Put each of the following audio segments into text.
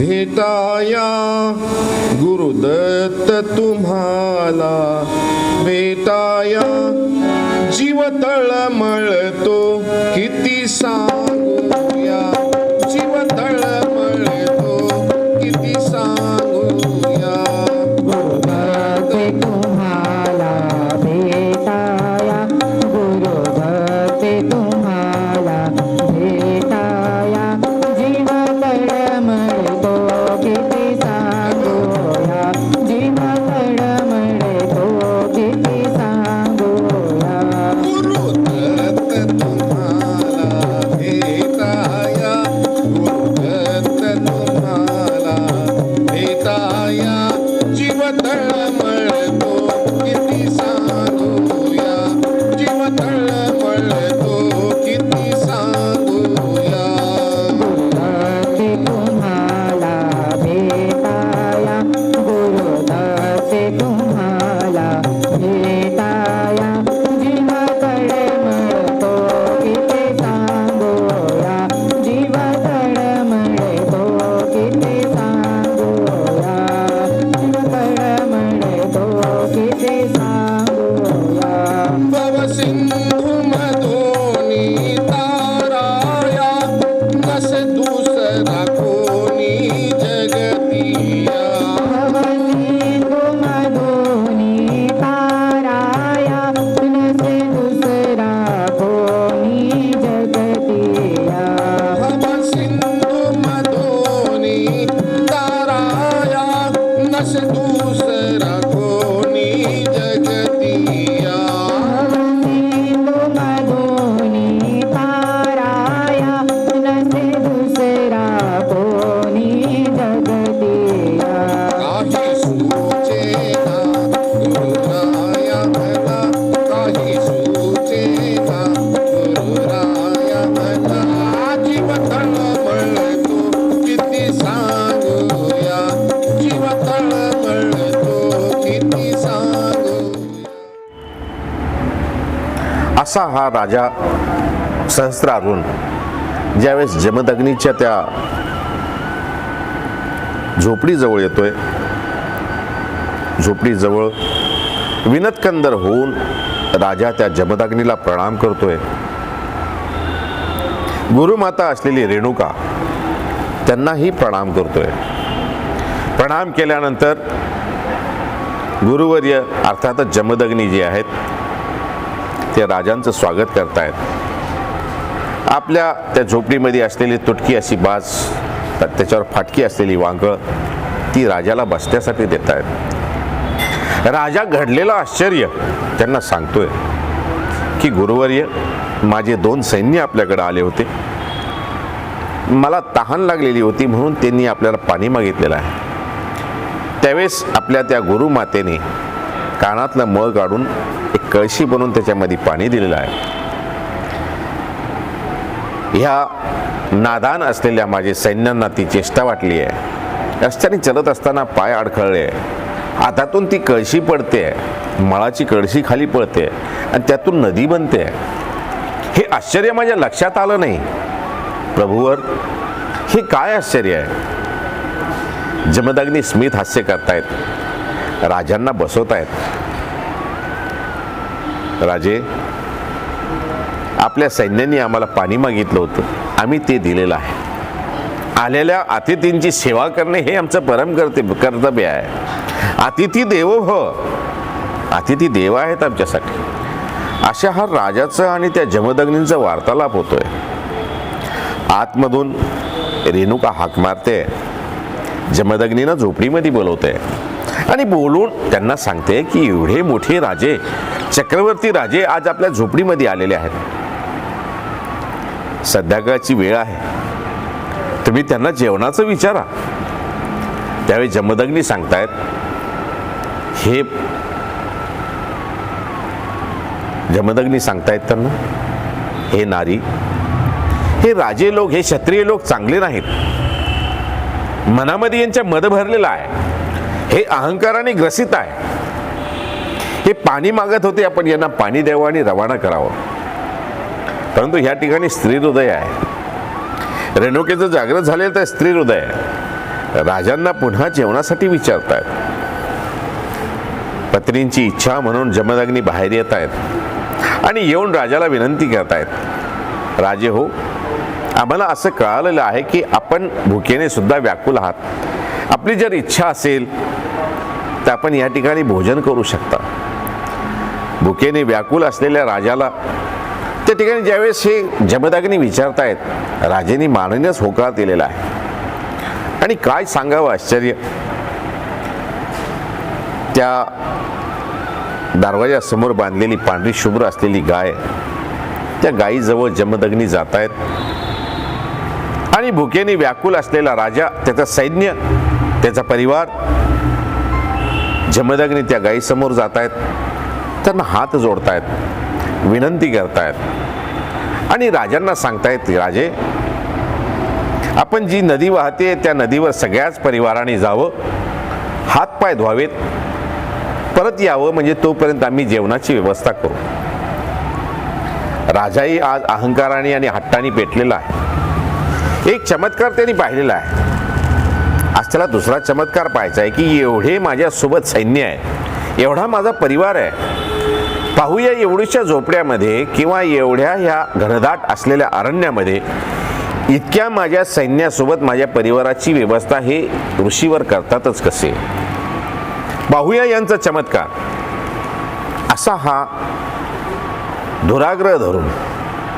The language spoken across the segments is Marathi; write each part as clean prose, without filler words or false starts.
भेटाया गुरुदत्त तुम्हाला भेटाया जीव तळमळतो किती सांगूया जीव तळमळतो किती सांगूया गुरुदत्त तुम्हाला भेटाया गुरुदत्त तुम्हाला भेटाया जीव तळमळतो किती सांगूया जीव तळमळतो किती सांगूया गुरुदत्त तुम्हाला भेटाया गुरुदत्त तुम्हाला भेटाया जीव तळमळतो किती सांगूया जीव तळमळतो किती सांगूया गुरुदत्त तुम्हाला भेटाया गुरुदत्त तुम्हाला भेटाया जीव तळमळतो किती सांगूया जीव तळमळतो किती सांगूया जीव तळमळतो किती सांगूया भवसिंधू मधोनी ताराया नसे दुसरा कोणी जगतिया भवसिंधू मधोनी ताराया नसे दुसरा कोणी जगतिया भवसिंधू मधोनी ताराया नसे दुसरा कोणी जगतिया भवसिंधू मधोनी ताराया नसे दुसरा कोणी जगतिया काही सुचेना गुरुराया मला काही सुचेना गुरुराया मला जीव तळमळतो किती सांगूया जीव तळमळतो किती सांगूया असा हा राजा सहस्रारुण ज्यावेळेस जमदग्नीच्या त्या झोपडीजवळ येतोय, झोपडीजवळ विनतकंदर होऊन राजा त्या जमदग्नीला प्रणाम करतोय. गुरुमाता असलेली रेणुका त्यांनाही प्रणाम करतोय. प्रणाम केल्यानंतर गुरुवर्य अर्थातच जमदग्नी जे आहेत ते राजांचं स्वागत करतायत. आपल्या त्या झोपडीमध्ये असलेली तुटकी अशी बाज, त्याच्यावर फाटकी असलेली वांगळ ती राजाला बसण्यासाठी देत आहेत. राजा घडलेलं आश्चर्य त्यांना सांगतोय की गुरुवर्य, माझे 2 सैन्य आपल्याकडे आले होते. मला तहान लागलेली होती म्हणून त्यांनी आपल्याला पाणी मागितलेलं आहे. त्यावेळेस आपल्या त्या गुरुमातेने कानातलं मळ काढून एक कळशी बनवून त्याच्यामध्ये पाणी दिलेलं आहे. ह्या नादान असलेल्या माझ्या सैन्यांना ती चेष्टा वाटली आहे. रस्त्याने चलत असताना पाय अडखळले, हातातून ती कळशी पडते, मळाची कळशी खाली पडते आणि त्यातून नदी बनते. हे आश्चर्य माझ्या लक्षात आलं नाही. प्रभूवर, हे काय आश्चर्य आहे? जमदग्नी स्मित हास्य करतायत, राजांना बसवतायत. राजे, आपल्या सैन्यांनी आम्हाला पाणी मागितलं होतं, आम्ही ते दिलेलं आहे. आलेल्या अतिथींची सेवा करणे हे आमचं परम कर्तव्य आहे. अतिथी देवो भव, अतिथी देव आहेत आमच्यासाठी. अशा हा राजाचं आणि त्या जमदग्नींचा वार्तालाप होतोय. आतमधून रेणुका हाक मारते, जमदग्नीनं झोपडीमध्ये बोलवते आणि बोलून त्यांना सांगते की एवढे मोठे राजे, चक्रवर्ती राजे आज आपल्या झोपडीमध्ये आलेले आहेत. संध्याकाळची वेळ आहे, तुम्ही त्यांना जेवणाचं विचारा. त्यावेळी जमदग्नी सांगतायत, हे जमदग्नी सांगतायत त्यांना, हे नारी, हे राजे लोक, हे क्षत्रिय लोक चांगले नाहीत. मनामध्ये यांच्या मद भरलेला आहे, हे अहंकाराने ग्रसित आहे. हे पाणी मागत होते, आपण यांना पाणी द्यावं आणि रवाना करावं. परंतु ह्या ठिकाणी स्त्री हृदय आहे. रेणुकेचं जागृत झालेलं तर स्त्री हृदय आहे. राजांना पुन्हा जेवणासाठी विचारतायत. पत्नींची इच्छा म्हणून जमदग्नी बाहेर येत आहेत आणि येऊन राजाला विनंती करतायत, राजे हो, आम्हाला असं कळालेलं आहे की आपण भुकेने सुद्धा व्याकुल आहात. आपली जर इच्छा असेल तर आपण या ठिकाणी भोजन करू शकता. भुकेने व्याकुल असलेल्या राजाला त्या ठिकाणी ज्यावेळेस हे जमदग्नी विचारतायत, राजेने माननीयच होकार दिलेला आहे. आणि काय सांगावं आश्चर्य, त्या दरवाजासमोर बांधलेली पांढरी शुभ्र असलेली गाय, त्या गायीजवळ जमदग्नी जात आहेत आणि भुकेने व्याकुल असलेला राजा, त्याचं सैन्य, त्याचा परिवार जमदग्नी त्या गायीसमोर जात आहेत, त्यांना हात जोडतायत, विनंती करतायत आणि राजांना सांगतायत, राजे आपण जी नदी वाहते त्या नदीवर सगळ्याच परिवाराने जावं, हातपाय धुवावेत, परत यावं, म्हणजे तोपर्यंत आम्ही जेवणाची व्यवस्था करू. राजाही आज अहंकाराने आणि हट्टाने पेटलेला आहे. एक चमत्कार त्यांनी पाहिलेला आहे. आज त्याला दुसरा चमत्कार पाहायचा आहे की एवढे माझ्यासोबत सैन्य आहे, एवढा माझा परिवार आहे, पाहूया एवढीशा झोपड्यामध्ये किंवा एवढ्या ह्या घनदाट असलेल्या अरण्यामध्ये इतक्या माझ्या सैन्यासोबत माझ्या परिवाराची व्यवस्था हे ऋषीवर करतातच कसे. पाहूया यांचा चमत्कार. असा हा दुराग्रह धरून,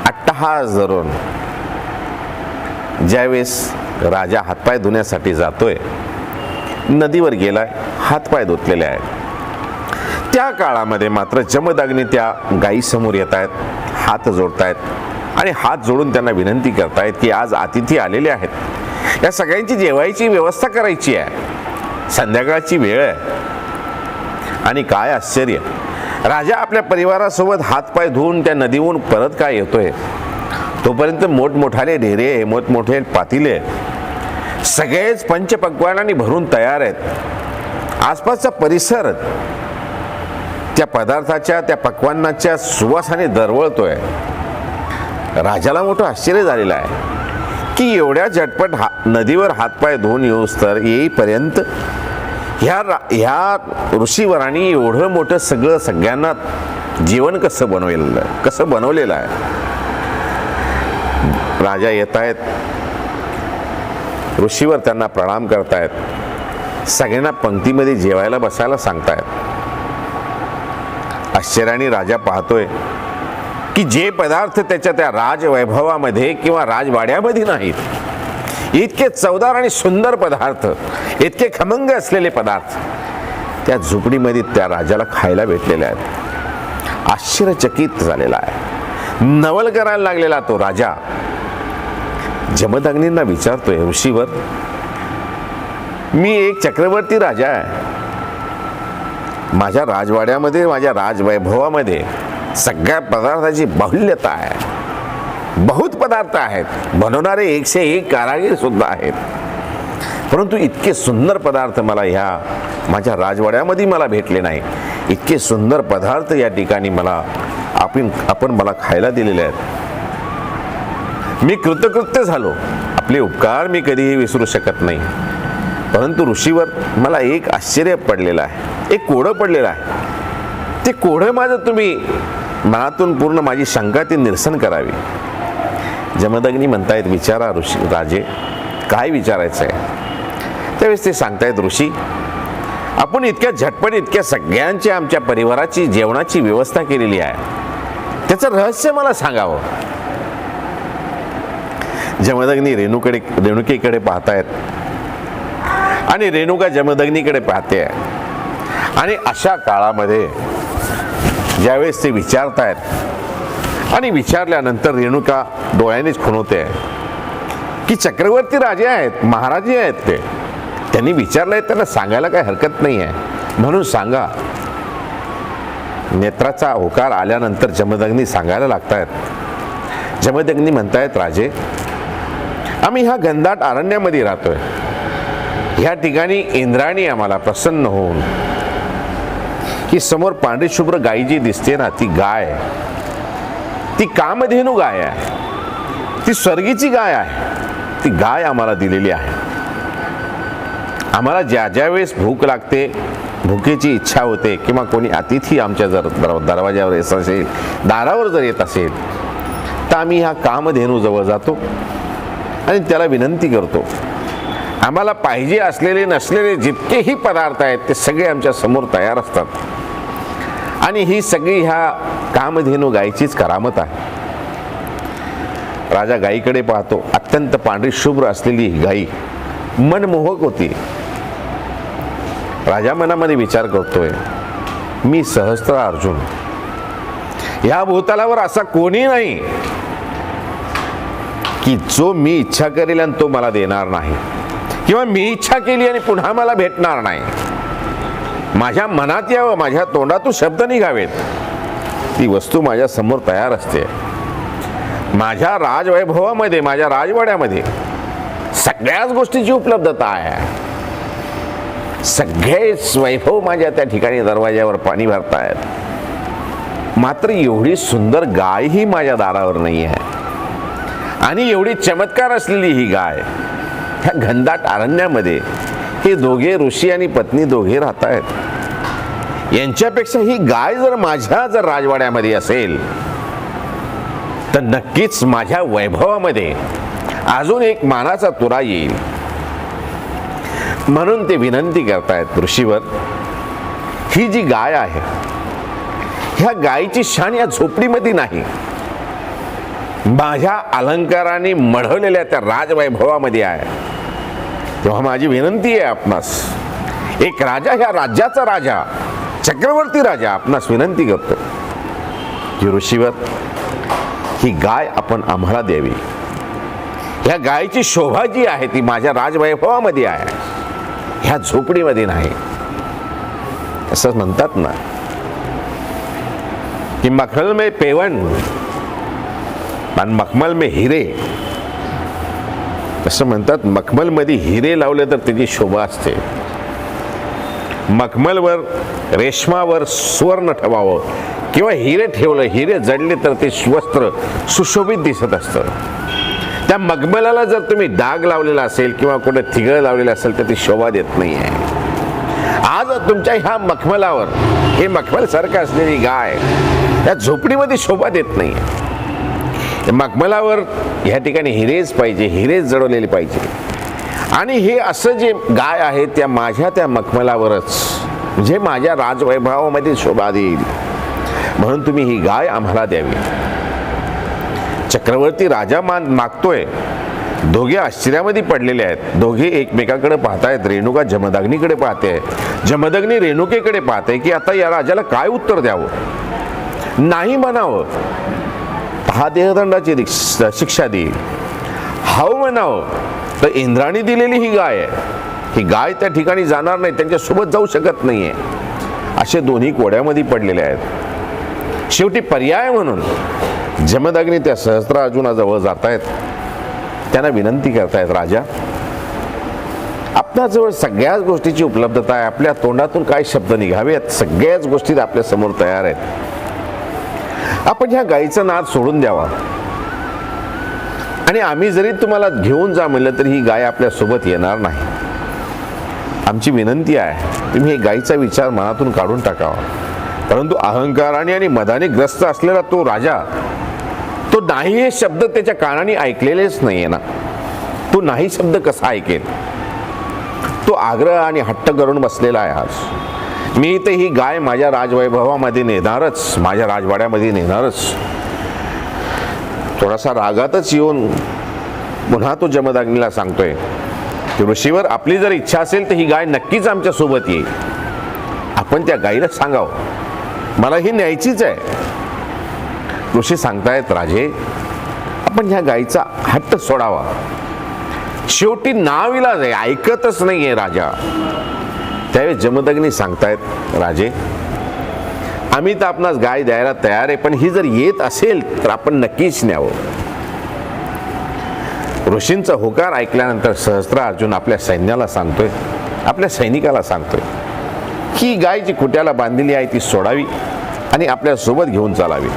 अट्टहास धरून ज्यावेळेस राजा हातपाय धुण्यासाठी जातोय, नदीवर गेलाय, हातपाय धुतलेले आहेत, त्या काळामध्ये मात्र जमदग्नी त्या गायीसमोर येत आहेत, हात जोडतायत आणि हात जोडून त्यांना विनंती करतायत की आज अतिथी आलेले आहेत, या सगळ्यांची जेवायची व्यवस्था करायची आहे, संध्याकाळची वेळ आहे. आणि काय आश्चर्य, राजा आपल्या परिवारासोबत हातपाय धुवून त्या नदीहून परत काय येतोय, तोपर्यंत मोठमोठाले ढेरे, मोठमोठे पातिले, सगळेच पंचपक्वानांनी भरून तयार आहेत. आसपासचा परिसर त्या पदार्थाच्या, त्या पक्वान्नाच्या सुवासाने दरवळतोय. राजाला मोठं आश्चर्य झालेलं आहे की एवढ्या झटपट नदीवर हातपाय धुवून येईपर्यंत ह्या ऋषीवरांनी एवढं मोठं सगळ्यांना जेवण कसं बनवलेलं आहे. राजा येत आहेत, ऋषीवर त्यांना प्रणाम करतायत, सगळ्यांना पंक्तीमध्ये जेवायला बसायला सांगतायत. आश्चर्याने राजा पाहतोय की जे पदार्थ त्याच्या त्या राजवैभवामध्ये किंवा राजवाड्यामध्ये नाहीत, इतके चवदार आणि सुंदर पदार्थ, इतके खमंग असलेले पदार्थ त्या झोपडीमध्ये त्या राजाला खायला भेटलेले आहेत. आश्चर्यचकित झालेला आहे, नवल करायला लागलेला तो राजा जमदग्नींना विचारतोय, ऋषीवर, मी एक चक्रवर्ती राजा आहे, माझ्या राजवाड्यामध्ये, माझ्या राजवैभवामध्ये सगळ्या पदार्थाची बाहुल्यता आहे, बहुत पदार्थ आहेत, बनवणारे 101 कारागीर सुद्धा आहेत, परंतु इतके सुंदर पदार्थ मला ह्या माझ्या राजवाड्यामध्ये मला भेटले नाही. इतके सुंदर पदार्थ या ठिकाणी आपण मला खायला दिलेले आहेत. मी कृतकृत्य झालो, आपले उपकार मी कधीही विसरू शकत नाही. परंतु ऋषीवर मला एक आश्चर्य पडलेलं आहे, एक कोडं पडलेलं आहे. ते कोडं माझं तुम्ही मनातून पूर्ण माझी शंका ती निरसन करावी. जमदग्नी म्हणतायत, विचारा राजे, काय विचारायचं आहे. त्यावेळेस ते सांगतायत, ऋषी, आपण इतक्या झटपट इतक्या सगळ्यांच्या आमच्या परिवाराची जेवणाची व्यवस्था केलेली आहे, त्याचं रहस्य मला सांगावं. जमदग्नी रेणुकेकडे पाहतायत आणि रेणुका जमदग्नीकडे पाहते. आणि अशा काळामध्ये ज्यावेळेस ते विचारतायत आणि विचारल्यानंतर रेणुका डोळ्यानेच खुणवते की चक्रवर्ती राजे आहेत, महाराजे आहेत, त्यांनी विचारलंय, त्यांना सांगायला काही हरकत नाही आहे, म्हणून सांगा. नेत्राचा होकार आल्यानंतर जमदग्नी सांगायला लागतायत. जमदग्नी म्हणतायत, राजे, आम्ही ह्या घनदाट अरण्यामध्ये राहतोय. ह्या ठिकाणी इंद्राणी आम्हाला प्रसन्न होऊन ही समोर पांढरी शुभ्र गाय जी दिसते ना, ती गाय, ती कामधेनू गाय आहे, ती स्वर्गीची गाय आहे. ती गाय आम्हाला दिलेली आहे. आम्हाला ज्या ज्या वेळेस भूक लागते, भुकेची इच्छा होते, किंवा कोणी अतिथी आमच्या जर दरवाज्यावर येत असेल, दारावर जर येत असेल, तर आम्ही ह्या कामधेनूजवळ जातो आणि त्याला विनंती करतो. आम्हाला पाहिजे असलेले नसलेले जितकेही पदार्थ आहेत ते सगळे आमच्या समोर तयार असतात. आणि ही सगळी ह्या कामधेनू गायीचीच करामत आहे. राजा गायीकडे पाहतो. अत्यंत पांढरी शुभ्र असलेली ही गायी मनमोहक होती. राजा मनामध्ये विचार करतोय, मी सहस्त्र अर्जुन, या भूतलावर असा कोणी नाही की जो मी इच्छा करेल आणि तो मला देणार नाही, किंवा मी इच्छा केली आणि पुन्हा मला भेटणार नाही. माझ्या मनात यावं, माझ्या तोंडातून शब्द निघावेत, ती वस्तू माझ्या समोर तयार असते. माझ्या राजवैभवामध्ये, माझ्या राजवाड्यामध्ये सगळ्याच गोष्टीची उपलब्धता आहे. सगळेच वैभव माझ्या त्या ठिकाणी दरवाज्यावर पाणी भरतायत. मात्र एवढी सुंदर गाय ही माझ्या दारावर नाही आहे. आणि एवढी चमत्कार असलेली ही गाय ह्या घनदाट अरण्यामध्ये हे दोघे ऋषी आणि पत्नी दोघे राहत आहेत. यांच्यापेक्षा ही गाय जर माझ्या जर राजवाड्यामध्ये असेल तर नक्कीच माझ्या वैभवामध्ये अजून एक मानाचा तुरा येईल. म्हणून ते विनंती करतायत ऋषीवर, ही जी गाय आहे ह्या गायीची शान या झोपडीमध्ये नाही, माझ्या अलंकाराने मढवलेल्या त्या राजवैभवामध्ये आहे. तेव्हा माझी विनंती आहे आपणास, एक राजा, ह्या राज्याचा राजा, चक्रवर्ती राजा आपणास विनंती करतो की ऋषीवर ही गाय आपण आम्हाला द्यावी. ह्या गायीची शोभा जी आहे ती माझ्या राजवैभवामध्ये आहे, ह्या झोपडीमध्ये नाही. असं म्हणतात ना कि मखमल में पेवन आणि मखमल में हिरे. असं म्हणतात, मखमल मध्ये हिरे लावले तर त्याची शोभा असते. मखमलवर, रेशमावर सुवर्ण ठेवावं किंवा हिरे ठेवलं, हिरे जडले तर ते वस्त्र सुशोभित दिसत असतं. त्या मखमलाला जर तुम्ही डाग लावलेला असेल किंवा कुठे थिगळ लावलेलं असेल तर ती शोभा देत नाही आहे. आज तुमच्या ह्या मखमलावर, हे मखमल सारखं असलेली गाय या झोपडीमध्ये शोभा देत नाही. मखमलावर ह्या ठिकाणी हिरेच पाहिजे, हिरेच जडवलेले पाहिजे. आणि हे असं जे गाय आहे त्या माझ्या त्या मखमलावरच, म्हणजे माझ्या राजवैभवामध्ये शोभा देईल. म्हणून तुम्ही ही गाय आम्हाला द्यावी. चक्रवर्ती राजा मागतोय. दोघे आश्चर्यामध्ये पडलेले आहेत. दोघे एकमेकाकडे पाहतायत. रेणुका जमदग्नीकडे पाहते, जमदग्नी रेणुकेकडे पाहते की आता या राजाला काय उत्तर द्यावं. नाही म्हणावं हा देहदंडाची शिक्षा देईल, हाव म्हणावं तर इंद्राणी दिलेली ही गाय आहे, ही गाय त्या ठिकाणी जाणार नाही, त्यांच्यासोबत जाऊ शकत नाहीये. असे दोन्ही कोड्यामध्ये पडलेले आहेत. शेवटी पर्याय म्हणून जमदग्नी त्या सहस्त्रार्जुनाजवळ जात आहेत. त्यांना विनंती करतायत, राजा आपल्याजवळ सगळ्याच गोष्टीची उपलब्धता आहे. आपल्या तोंडातून काय शब्द निघावेत सगळ्याच गोष्टी आपल्या समोर तयार आहेत. आपण ह्या गायीचा नाद सोडून द्यावा आणि आम्ही जरी तुम्हाला घेऊन जा म्हणलं तरी ही गाय आपल्या सोबत येणार नाही. आमची विनंती आहे तुम्ही हे गायीचा विचार मनातून काढून टाकावा. परंतु अहंकाराने आणि मदाने ग्रस्त असलेला तो राजा, तो नाही हे शब्द त्याच्या कानाने ऐकलेलेच नाहीये ना. तो नाही शब्द कसा ऐकेल. तो आग्रह आणि हट्ट करून बसलेला आहे. आज मी तर ही गाय माझ्या राजवैभवामध्ये नेणारच, माझ्या राजवाड्यामध्ये नेणारच. थोडासा रागातच येऊन पुन्हा तो जमदग्नीला सांगतोय की ऋषीवर आपली जर इच्छा असेल तर ही गाय नक्कीच आमच्या सोबत येईल. आपण त्या गायीला सांगावं मला ही न्यायचीच आहे. ऋषी सांगतायत, राजे आपण ह्या गायीचा हट्ट सोडावा. शेवटी नाविलाज आहे, ऐकतच नाहीये राजा. त्यावेळी जमदग्नी सांगतायत, राजे आम्ही तर आपणास गाय द्यायला तयार आहे, पण ही जर येत असेल तर आपण नक्कीच न्यावं. ऋषींचा होकार ऐकल्यानंतर सहस्त्रार्जुन आपल्या सैन्याला सांगतोय, आपल्या सैनिकाला सांगतोय ही गाय जी खुट्याला बांधलेली आहे ती सोडावी आणि आपल्या सोबत घेऊन चालावी.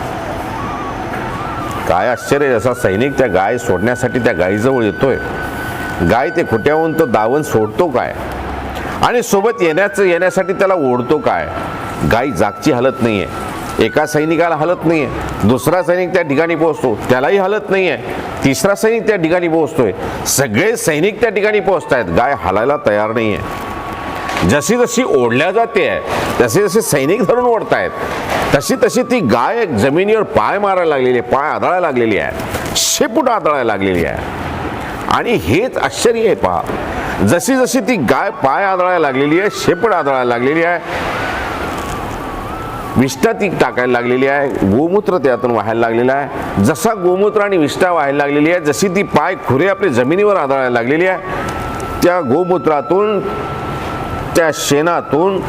काय आश्चर्य, असा सैनिक त्या गाय सोडण्यासाठी त्या गायीजवळ येतोय. गाय ते खुट्यावरून तो दावण सोडतो काय आणि सोबत येण्यासाठी त्याला ओढतो काय? गाय जागची हलत नाहीये, एका सैनिकाला हलत नाहीये, दुसरा सैनिक त्या ठिकाणी पोहोचतो त्यालाही हलत नाहीये, तिसरा सैनिक त्या ठिकाणी पोहोचतोय, सगळे सैनिक त्या ठिकाणी पोहोचतायत, गाय हलायला तयार नाहीये. जशी जशी ओढल्या जाते तसे जसे सैनिक धरून ओढतायत, तशी तशी ती गाय जमिनीवर पाय मारायला लागलेली आहे, पाय आदळायला लागलेली आहे, शेपूट आदळायला लागलेली आहे. आणि हेच आश्चर्य आहे पहा, जशी जशी ती गाय पाय आदळायला लागलेली आहे, शेपूट आदळायला लागलेली आहे, विष्ठा ती टाकायला लागलेली आहे, गोमूत्र त्यातून व्हायला लागलेला आहे. जसा गोमूत्र आणि विष्ठा व्हायला लागलेली आहे, जशी ती पाय खुरे आपली जमिनीवर आदळायला लागलेली आहे, त्या गोमूत्रातून, त्या शेणातून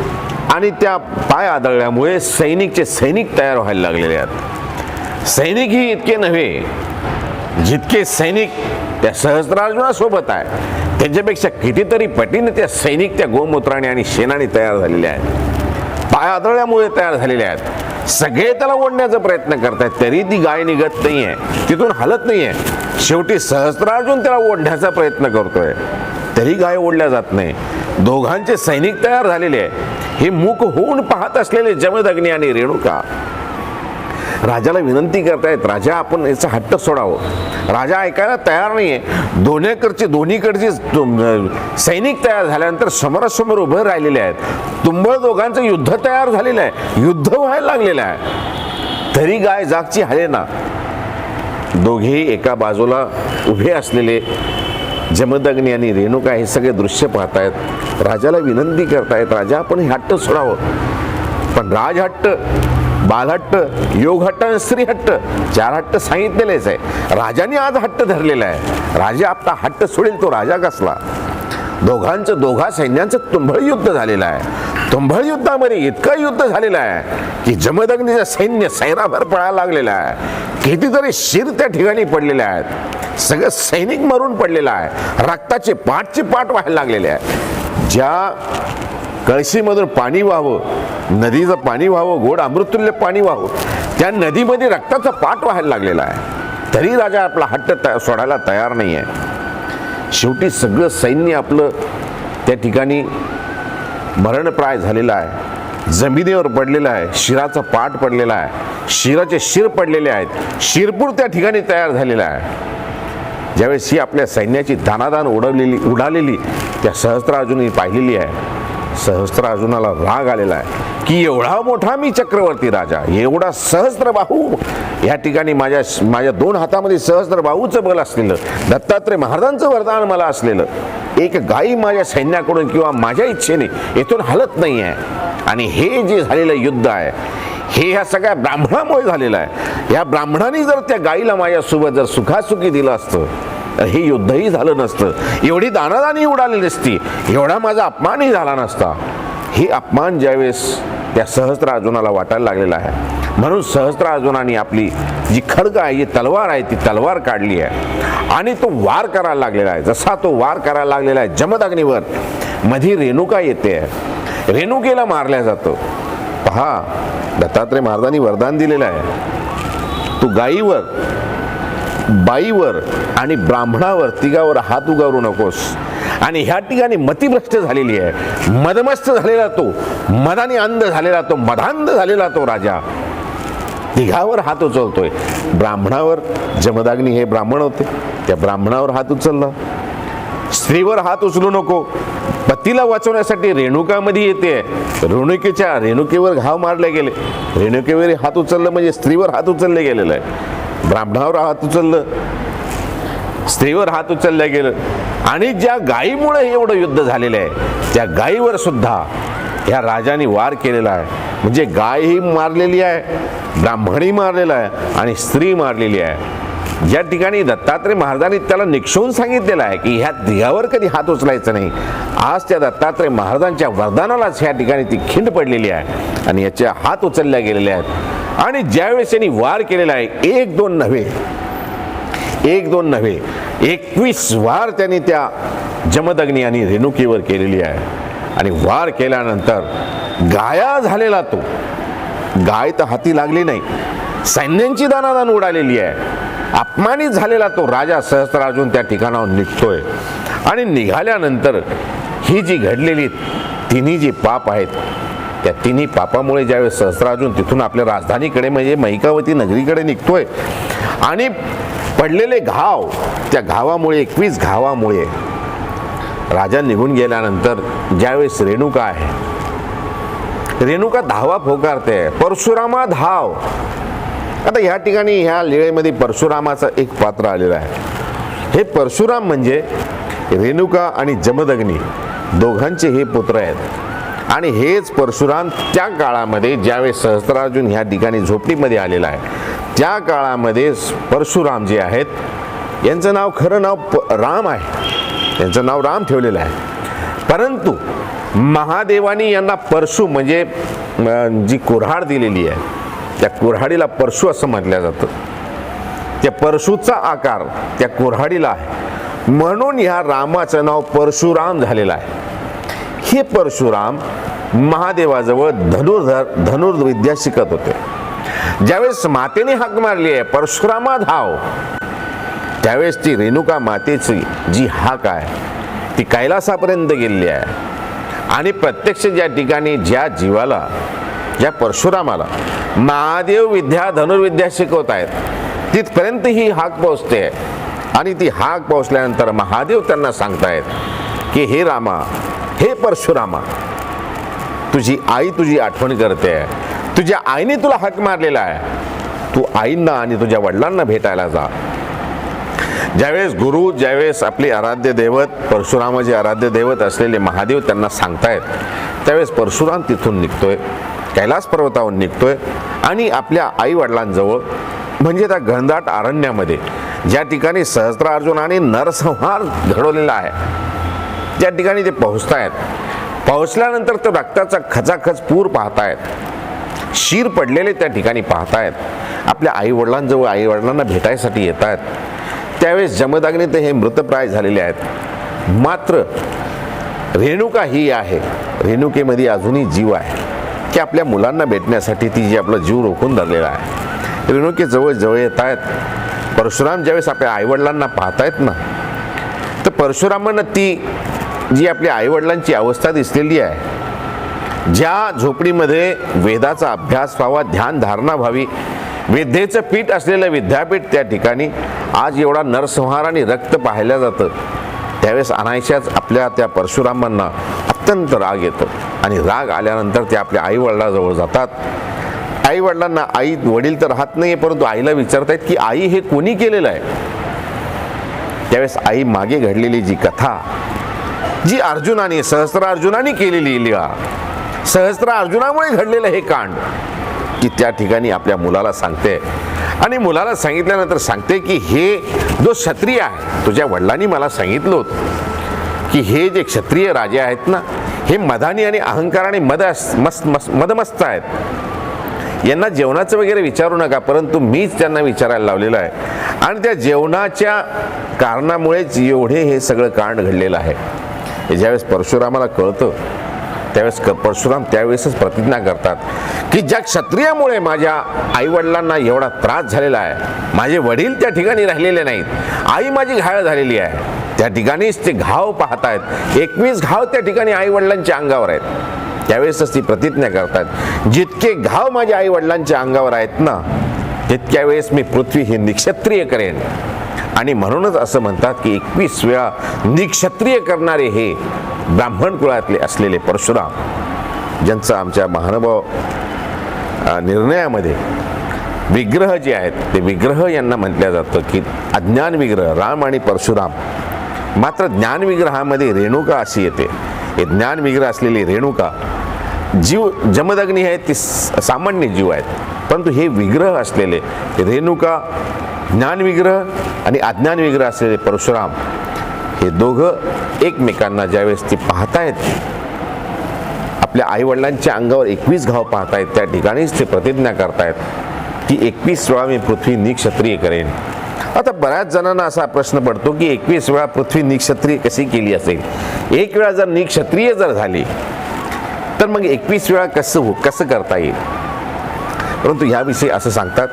आणि त्या पाय आदळल्यामुळे सैनिक तयार व्हायला लागलेले आहेत. सैनिकही इतके नव्हे, जितके सैनिक त्या सहस्त्रार्जुनासोबत आहे त्यांच्यापेक्षा कितीतरी पटीने त्या सैनिक त्या गोमूत्राने आणि शेणाने तयार झालेले आहेत, पाय आदळल्यामुळे तयार झालेले आहेत. सगळे त्याला ओढण्याचा प्रयत्न करतायत, तरी ती गाय निघत नाहीये, तिथून हलत नाहीये. शेवटी सहस्त्रार्जुन त्याला ओढण्याचा प्रयत्न करतोय, तरी गाय ओढल्या जात नाही. दोघांचे सैनिक तयार झालेले आहे. हे मूक होऊन पाहत असलेले जमदग्नी आणि रेणुका राजाला विनंती करतायत, राजा आपण याचा हट्ट सोडावं. राजा ऐकायला तयार नाहीये. दोन्हीकडचे सैनिक तयार झाल्यानंतर समोरासमोर उभे राहिलेले आहेत. तुंबळ दोघांचं युद्ध तयार झालेलं आहे, युद्ध व्हायला लागलेलं आहे, तरी गाय जागची हलेना. दोघेही एका बाजूला उभे असलेले जमदग्नी आणि रेणुका हे सगळे दृश्य पाहतायत. राजाला विनंती करतायत, राजा आपण हे हट्ट सोडावं. पण राजहट्ट, बालहट्ट, योगहट्ट आणि स्त्रीहट्ट 4 हट्ट सांगितलेलेच आहे. राजाने आज हट्ट धरलेला आहे. राजा आपला हट्ट सोडेल तो राजा कसला? दोघा सैन्यांचं तुंबळ युद्ध झालेलं आहे. तुंबळ युद्धामध्ये इतकं युद्ध झालेलं आहे की जमदग्नीचं सैन्य सैराभर पळायला लागलेलं आहे. कितीतरी शिर त्या ठिकाणी पडलेले आहेत, सगळं सैनिक मरून पडलेलं आहे, रक्ताचे पाट व्हायला लागलेले आहे. ज्या कळशीमधून पाणी व्हावं, नदीचं पाणी व्हावं, गोड अमृतुल्य पाणी व्हावं, त्या नदीमध्ये रक्ताचा पाट व्हायला लागलेला आहे, तरी राजा आपला हट्ट सोडायला तयार नाही आहे. शेवटी सगळं सैन्य आपलं त्या ठिकाणी मरणप्राय झालेलं आहे, जमिनीवर पडलेलं आहे, शिराचा पाट पडलेला आहे, शिराचे शिर पडलेले आहेत, शिरपूर त्या ठिकाणी तयार झालेला आहे. ज्यावेळेस ही आपल्या सैन्याची दानादान उडालेली त्या सहस्त्रार्जुनी पाहिलेली आहे, सहस्त्रार्जुनाला राग आलेला आहे की एवढा मोठा मी चक्रवर्ती राजा, एवढा सहस्त्रबाहू, या ठिकाणी माझ्या 2 हातामध्ये सहस्त्रबाहूचं बल असलेलं, दत्तात्रय महाराजांचं वरदान मला असलेलं, एक गायी माझ्या सैन्याकडून किंवा माझ्या इच्छेने इथून हलत नाही आहे. आणि हे जे झालेलं युद्ध आहे हे ह्या सगळ्या ब्राह्मणामुळे झालेलं आहे. या ब्राह्मणाने जर त्या गायीला माझ्यासोबत जर सुखासुखी दिलं असतं तर हे युद्धही झालं नसतं, एवढी दानादानी उडाली नसती, एवढा माझा अपमानही झाला नसता. हे अपमान ज्यावेळेस त्या सहस्त्रार्जुनाला वाटायला लागलेला आहे, म्हणून सहस्त्रार्जुनाने आपली जी खड्ग आहे, जी तलवार आहे, ती तलवार काढली आहे आणि तो वार करायला लागलेला आहे. जसा तो वार करायला लागलेला आहे जमदग्नीवर, मध्ये रेणुका येते, रेणुकेला मारल्या जातं. पहा, दत्तात्रय महाराजांनी वरदान दिलेलं आहे, तू गायीवर, बाईवर आणि ब्राह्मणावर तिघावर हात उगारू नकोस. आणि ह्या ठिकाणी मतिभ्रष्ट झालेली आहे, मदमस्त झालेला तो, मदाने अंध झालेला तो, मदांध झालेला तो राजा तिघावर हात उचलतोय. ब्राह्मणावर, जमदग्नी हे ब्राह्मण होते, त्या ब्राह्मणावर हात उचलला. स्त्रीवर हात उचलू नको, पतीला वाचवण्यासाठी रेणुकामध्ये येते, रेणुकेवर घाव मारले गेले, रेणुकेवर हात उचललं म्हणजे स्त्रीवर हात उचलले गेलेलं आहे. ब्राह्मणावर हात उचललं, स्त्रीवर हात उचललं गेलं. आणि ज्या गायीमुळे एवढं युद्ध झालेलं आहे त्या गायीवर सुद्धा या राजाने वार केलेला आहे. म्हणजे गायही मारलेली आहे, ब्राह्मणही मारलेला आहे आणि स्त्री मारलेली आहे. ज्या ठिकाणी दत्तात्रय महाराजांनी त्याला निक्षून सांगितलेलं आहे की ह्या तिघावर कधी हात उचलायचं नाही, आज त्या दत्तात्रय महाराजांच्या वरदानालाच ह्या ठिकाणी ती खिंड पडलेली आहे आणि याचे हात उचलल्या गेलेले आहेत. आणि ज्यावेळेस यांनी वार केलेला आहे, 1-2 नव्हे 21 वार त्यांनी त्या जमदग्नी आणि रेणुकेवर केलेली आहे. आणि वार केल्यानंतर गाया झालेला तो, गाय तर हाती लागली नाही, सैन्यांची दानादान उडालेली आहे, अपमानित झालेला तो राजा सहस्त्रार्जुन त्या ठिकाणावर निघतोय. आणि निघाल्यानंतर ही जी घडलेली तिन्ही जी पाप आहेत, त्या तिन्ही पापामुळे ज्यावेळेस सहस्त्रार्जुन तिथून आपल्या राजधानीकडे म्हणजे महिकावती नगरीकडे निघतोय आणि पडलेले घाव, त्या घावामुळे 21 घावामुळे राजा निघून गेल्यानंतर ज्यावेळेस रेणुका आहे, रेणुका धावा पोकारते, परशुरामा धाव. आता ह्या ठिकाणी ह्या लीळेमध्ये परशुरामाचं एक पात्र आलेलं आहे. हे परशुराम म्हणजे रेणुका आणि जमदग्नी दोघांचे हे पुत्र आहेत. आणि हेच परशुराम त्या काळामध्ये ज्यावेळेस सहस्त्रार्जुन ह्या ठिकाणी झोपडीमध्ये आलेला आहे, त्या काळामध्ये परशुराम जे आहेत यांचं नाव खरं नाव राम आहे, यांचं नाव राम ठेवलेलं आहे. परंतु महादेवानी यांना परशु म्हणजे जी कुऱ्हाड दिलेली आहे, त्या कुऱ्हाडीला परशु असं म्हटलं जातं. त्या परशुचा आकार त्या कुऱ्हाडीला आहे, म्हणून ह्या रामाचं नाव परशुराम झालेलं आहे. हे परशुराम महादेवाजवळ धनुर्विद्या शिकत होते. ज्यावेळेस मातेने हाक मारली आहे परशुरामा धाव, त्यावेळेस ती रेणुका मातेची जी हाक आहे ती कैलासापर्यंत गेलेली आहे. आणि प्रत्यक्ष ज्या ठिकाणी ज्या जीवाला, ज्या परशुरामाला महादेव विद्या धनुर्विद्या शिकवत आहेत, तिथपर्यंत ही हाक पोहोचते. आणि ती हाक पोहोचल्यानंतर महादेव त्यांना सांगतायत की हे रामा, हे परशुरामा, तुझी आई तुझी आठवण करते, तुझ्या आईने तुला हाक मारलेला आहे, तू आईंना आणि तुझ्या वडिलांना भेटायला जा. ज्यावेळेस गुरु, ज्यावेळेस आपले आराध्य दैवत परशुरामाचे आराध्य दैवत असलेले महादेव त्यांना सांगतायत, त्यावेळेस परशुराम तिथून निघतोय, कैलास पर्वतावर निघतोय आणि आपल्या आई वडिलांजवळ म्हणजे त्या घनदाट अरण्यामध्ये ज्या ठिकाणी सहस्त्रार्जुनाने नरसंहार घडवलेला आहे त्या ठिकाणी ते पोहोचतायत. पोहोचल्यानंतर तो रक्ताचा खचाखच पूर पाहतायत, शीर पडलेले त्या ठिकाणी पाहतायत. आपल्या आई वडिलांजवळ आई वडिलांना भेटायसाठी येत आहेत. त्यावेळेस जमदग्नी ते हे मृतप्राय झालेले आहेत. मात्र रेणुका ही आहे, रेणुकेमध्ये अजूनही जीव आहे की आपल्या मुलांना भेटण्यासाठी ती जी आपला जीव रोखून धरलेला आहे. रेणुकेजवळ जवळ येत आहेत. परशुराम ज्यावेळेस आपल्या आईवडिलांना पाहतायत ना, तर परशुरामांना ती जी आपल्या आईवडिलांची अवस्था दिसलेली आहे, ज्या झोपडीमध्ये वेदाचा अभ्यास व्हावा, ध्यान धारणा व्हावी, विद्येचं पीठ असलेलं विद्यापीठ त्या ठिकाणी आज एवढा नरसंहार आणि रक्त पाहिलं जातं. त्यावेळेस अनायशाच आपल्या त्या परशुरामांना अत्यंत राग येतो आणि राग आल्यानंतर ते आपल्या आईवडिलाजवळ जातात. आईवडिलांना आई वडील तर राहत नाही, परंतु आईला विचारतायत की आई हे कोणी केलेलं आहे. त्यावेळेस आई मागे घडलेली जी कथा, जी अर्जुनाने सहस्त्रार्जुनाने केलेली लीळा, सहस्त्रार्जुनामुळे घडलेलं हे कांड, की त्या ठिकाणी आपल्या मुलाला सांगते. आणि मुलाला सांगितल्यानंतर सांगते की हे जो क्षत्रिय आहे, तुझ्या वडिलांनी मला सांगितलं होतं की हे जे क्षत्रिय राजे आहेत ना, हे मदानी आणि अहंकाराने मदमस्त आहेत. यांना जेवणाचं वगैरे विचारू नका, परंतु मीच त्यांना विचारायला लावलेलं आहे. आणि त्या जेवणाच्या कारणामुळेच एवढे हे सगळं कांड घडलेलं आहे. हे ज्यावेळेस परशुरामाला कळतं त्यावेळेस परशुराम त्यावेळेसच प्रतिज्ञा करतात की ज्या क्षत्रियामुळे माझ्या आईवडिलांना एवढा त्रास झालेला आहे, माझे वडील त्या ठिकाणी राहिलेले नाहीत, आई माझी घायल झालेली आहे, त्या ठिकाणीच ते घाव पाहतायत. 21 घाव त्या ठिकाणी आईवडिलांच्या अंगावर आहेत. त्यावेळेसच ती प्रतिज्ञा करतात, जितके घाव माझ्या आईवडिलांच्या अंगावर आहेत ना, तितक्या वेळेस मी पृथ्वी ही निक्षत्रिय करेन. आणि म्हणूनच असं म्हणतात की 21 वेळा निक्षत्रिय करणारे हे ब्राह्मण कुळातले असलेले परशुराम, ज्यांचं आमच्या महानुभाव निर्णयामध्ये विग्रह जे आहेत ते विग्रह यांना म्हटलं जातं की अज्ञान विग्रह राम आणि परशुराम. मात्र ज्ञान विग्रहामध्ये रेणुका अशी येते. हे ज्ञान विग्रह असलेली रेणुका, जीव जमदग्नी आहेत ती सामान्य जीव आहेत, परंतु हे विग्रह असलेले रेणुका, ज्ञान विग्रह आणि अज्ञान विग्रह असलेले परशुराम, हे दोघं एकमेकांना ज्यावेळेस ते पाहतायत, आपल्या आईवडिलांच्या अंगावर 21 घाव पाहतायत, त्या ठिकाणीच ते प्रतिज्ञा करतायत की 21 वेळा मी पृथ्वी निक्षत्रिय करेन. आता बऱ्याच जणांना असा प्रश्न पडतो की 21 वेळा पृथ्वी निक्षत्रिय कशी केली असेल. एक वेळा जर निक्षत्रिय जर झाली तर मग 21 वेळा कसं करता येईल. परंतु ह्याविषयी असं सांगतात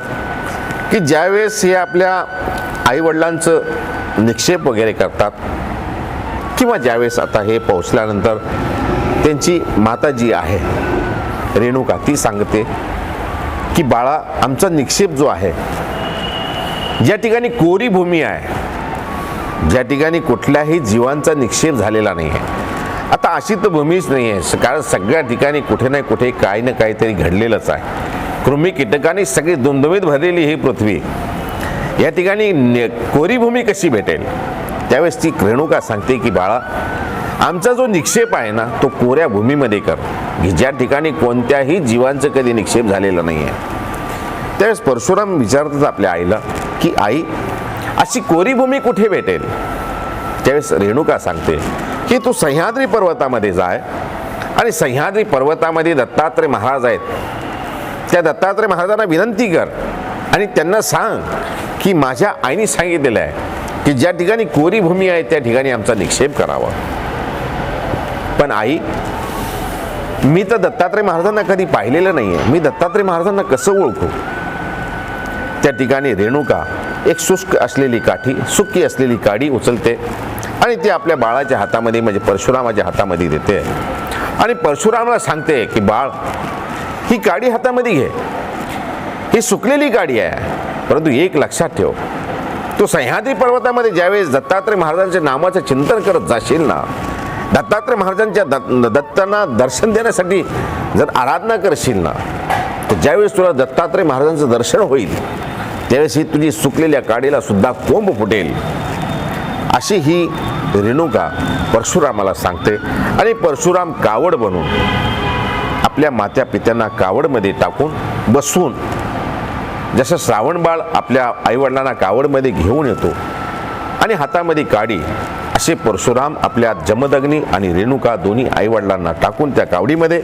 की ज्यावेळेस हे आपल्या आईवडिलांचं निक्षेप वगैरे करतात, किंवा ज्यावेळेस आता हे पोहोचल्यानंतर त्यांची माता जी आहे रेणुका ती सांगते की बाळा, आमचा निक्षेप जो आहे, ज्या ठिकाणी कोरी भूमी आहे, ज्या ठिकाणी कुठल्याही जीवांचा निक्षेप झालेला नाही आहे, आता अशी तर भूमीच नाही आहे, कारण सगळ्या ठिकाणी कुठे ना कुठे काही ना काहीतरी घडलेलंच आहे. कृमी कीटकांनी सगळी दुमदुमीत भरलेली ही पृथ्वी, या ठिकाणी कोरी भूमी कशी भेटेल? त्यावेळेस ती रेणुका सांगते की बाळा, आमचा जो निक्षेप आहे ना तो कोऱ्या भूमीमध्ये कर, की ज्या ठिकाणी कोणत्याही जीवांचं कधी निक्षेप झालेला नाही आहे. त्यावेळेस परशुराम विचारतात आपल्या आईला की आई, अशी कोरी भूमी कुठे भेटेल? त्यावेळेस रेणुका सांगते की तू सह्याद्री पर्वतामध्ये जाय आणि सह्याद्री पर्वतामध्ये दत्तात्रय महाराज आहेत, त्या दत्तात्रय महाराजांना विनंती कर आणि त्यांना सांग की माझ्या आईने सांगितलेलं आहे की ज्या ठिकाणी कोरी भूमी आहे त्या ठिकाणी आमचा निक्षेप करावा. पण आई, मी तर दत्तात्रय महाराजांना कधी पाहिलेलं नाही आहे, मी दत्तात्रय महाराजांना कसं ओळखू? त्या ठिकाणी रेणुका एक शुष्क असलेली काठी, सुकी असलेली काडी उचलते आणि ती आपल्या बाळाच्या हातामध्ये म्हणजे परशुरामाच्या हातामध्ये देते आणि परशुरामाला सांगते की बाळ, ही काडी हातामध्ये घे, ही सुकलेली काडी आहे, परंतु एक लक्षात ठेव, तू सह्याद्री पर्वतामध्ये ज्यावेळेस दत्तात्रय महाराजांच्या नामाचं चिंतन करत जाशील ना, दत्तात्रय महाराजांच्या दत्तांना दर्शन देण्यासाठी जर आराधना करशील ना, तर ज्यावेळेस तुला दत्तात्रय महाराजांचं दर्शन होईल त्यावेळेस ही तुझी सुकलेल्या काडीला सुद्धा कोंब फुटेल, अशी ही रेणुका परशुरामाला सांगते. आणि परशुराम कावड बनून आपल्या मात्या पित्यांना कावडमध्ये टाकून बसवून, जसं श्रावण बाळ आपल्या आईवडिलांना कावडमध्ये घेऊन येतो आणि हातामध्ये काडी, असे परशुराम आपल्या जमदग्नी आणि रेणुका दोन्ही आईवडिलांना टाकून त्या कावडीमध्ये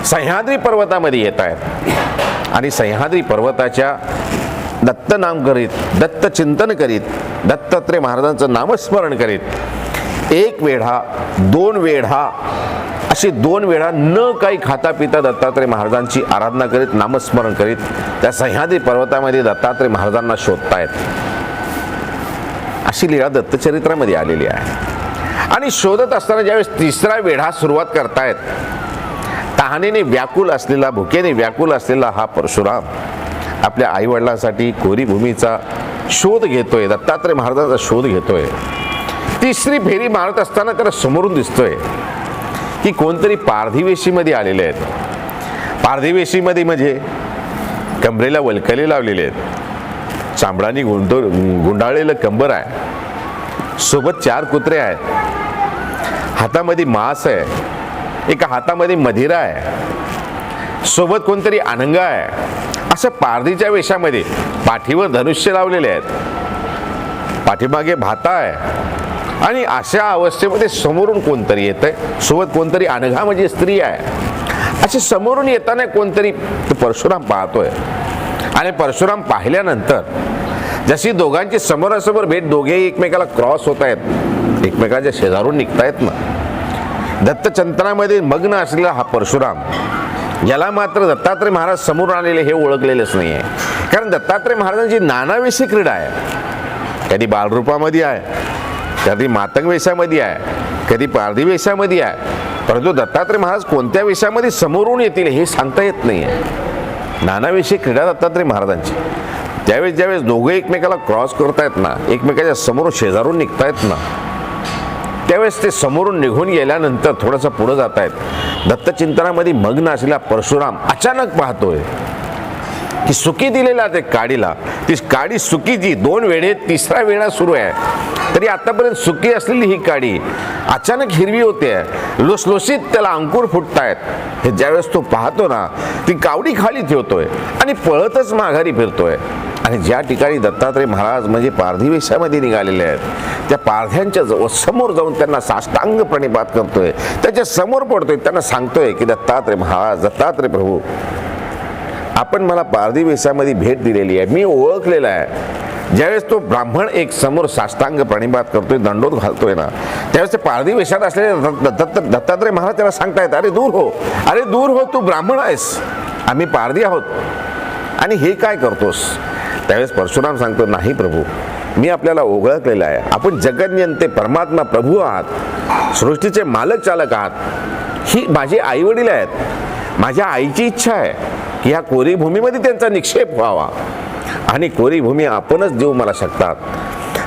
सह्याद्री पर्वतामध्ये येत आहेत आणि सह्याद्री पर्वताच्या दत्त नाम करीत, दत्त चिंतन करीत, दत्तात्रय महाराजांचं नामस्मरण करीत, एक वेढा, दोन वेढा, अशी दोन वेळा न काही खाता पिता दत्तात्रय महाराजांची आराधना करीत, नामस्मरण करीत त्या सह्याद्री पर्वतामध्ये दत्तात्रय महाराजांना शोधतायत. अशी लीळा दत्तचरित्रामध्ये आलेली आहे. आणि शोधत असताना ज्यावेळेस तिसरा वेढा सुरुवात करतायत, तहानेने व्याकुल असलेला, भुकेने व्याकुल असलेला हा परशुराम आपल्या आईवडिलांसाठी कोरी भूमीचा शोध घेतोय, दत्तात्रय महाराजांचा शोध घेतोय. तिसरी फेरी मारत असताना त्याला समोरून दिसतोय की कोणतरी पारधीवेशीमध्ये आलेले आहेत. पारधीवेशीमध्ये म्हणजे कमरेला वलकले लावलेले आहेत, चांबडानी गुंडाळलेलं कंबर आहे, सोबत 4 कुत्रे आहेत, हातामध्ये मांस आहे, एका हातामध्ये मदिरा आहे, सोबत कोणतरी अनंग आहे. असं पारधीच्या वेशामध्ये पाठीवर धनुष्य लावलेले आहेत, पाठीमागे भाता आहे आणि अशा अवस्थेमध्ये समोरून कोणतरी येतंय, सोबत कोणतरी अनघा म्हणजे स्त्री आहे. असे समोरून येताना कोणतरी परशुराम पाहतोय आणि परशुराम पाहिल्यानंतर जशी दोघांची समोरासमोर भेट, दोघेही एकमेकाला क्रॉस होत आहेत, एकमेकाच्या शेजारून निघतायत ना. दत्तचिंतनामध्ये मग्न असलेला हा परशुराम, याला मात्र दत्तात्रय महाराज समोरून आलेले हे ओळखलेलंच नाही आहे. कारण दत्तात्रय महाराजांची नानावेशी क्रीडा आहे, कधी बालरूपामध्ये आहे, कधी मातंग वेशामध्ये आहे, कधी पारधी वेशामध्ये आहे, परंतु दत्तात्रय महाराज कोणत्या वेशामध्ये समोरून येतील हे सांगता येत नाही आहे. नानावेशी क्रीडा दत्तात्रय महाराजांची. त्यावेळेस ज्यावेळेस दोघे एकमेकाला क्रॉस करतायत ना, एकमेकाच्या समोरून शेजारून निघतायत ना, त्यावेळेस ते समोरून निघून गेल्यानंतर थोडंसं पुढं जात आहेत. दत्तचिंतनामध्ये मग्न असलेला परशुराम अचानक पाहतोय की सुकी दिलेला ते काडीला, ती काडी सुकीची 2 वेढे, तिसरा वेढा सुरू आहे, तरी आतापर्यंत सुकी असलेली ही काडी अचानक हिरवी होते, लुसलुसीत त्याला अंकुर फुटतायत. हे ज्यावेळेस तो पाहतो ना, ती कावडी खाली ठेवतोय आणि पळतच माघारी फिरतोय. आणि ज्या ठिकाणी दत्तात्रय महाराज म्हणजे पारधी वेशामध्ये निघालेले आहेत, त्या पारध्यांच्या जवळ समोर जाऊन त्यांना साष्टांग प्रणिपात करतोय, त्याच्या समोर पडतोय, त्यांना सांगतोय की दत्तात्रय महाराज, दत्तात्रय प्रभू, आपण मला पारधी वेशामध्ये भेट दिलेली आहे, मी ओळखलेला आहे. ज्यावेळेस तो ब्राह्मण एक समोर साष्टांग प्रणिपात करतोय, दंडोत घालतोय ना, त्यावेळेस ते पारधी वेशात असलेले दत्तात्रय महाराज त्याला सांगतायत, अरे दूर हो, अरे दूर हो, तू ब्राह्मण आहेस, आम्ही पारधी आहोत आणि हे काय करतोस? त्यावेळेस परशुराम सांगतो, नाही प्रभू, मी आपल्याला ओळखलेलं आहे. आपण जगज्ञाते परमात्मा प्रभू आहात, सृष्टीचे मालक चालक आहात. ही माझे आई वडील आहेत. माझ्या आईची इच्छा आहे की ह्या कोरी भूमीमध्ये त्यांचा निक्षेप व्हावा आणि कोरी भूमी आपणच देऊ मला शकतात.